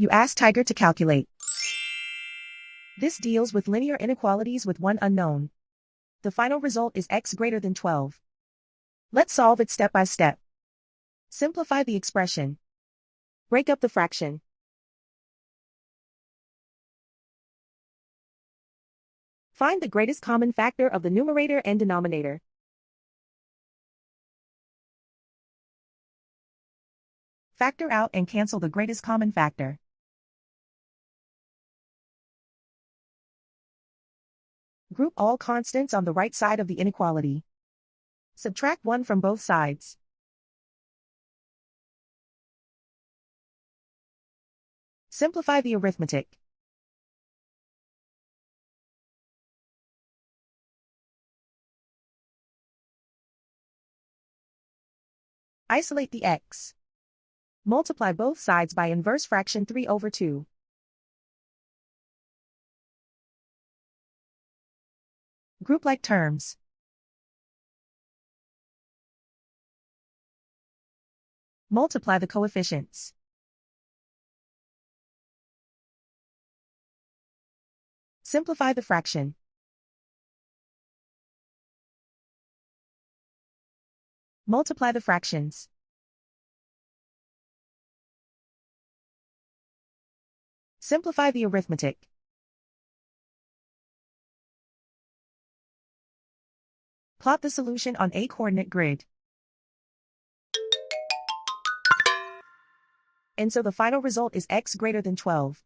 You ask Tiger to calculate. This deals with linear inequalities with one unknown. The final result is x greater than 12. Let's solve it step by step. Simplify the expression. Break up the fraction. Find the greatest common factor of the numerator and denominator. Factor out and cancel the greatest common factor. Group all constants on the right side of the inequality. Subtract 1 from both sides. Simplify the arithmetic. Isolate the x. Multiply both sides by inverse fraction 3/2. Group like terms. Multiply the coefficients. Simplify the fraction. Multiply the fractions. Simplify the arithmetic. Plot the solution on a coordinate grid. And so the final result is x greater than 12.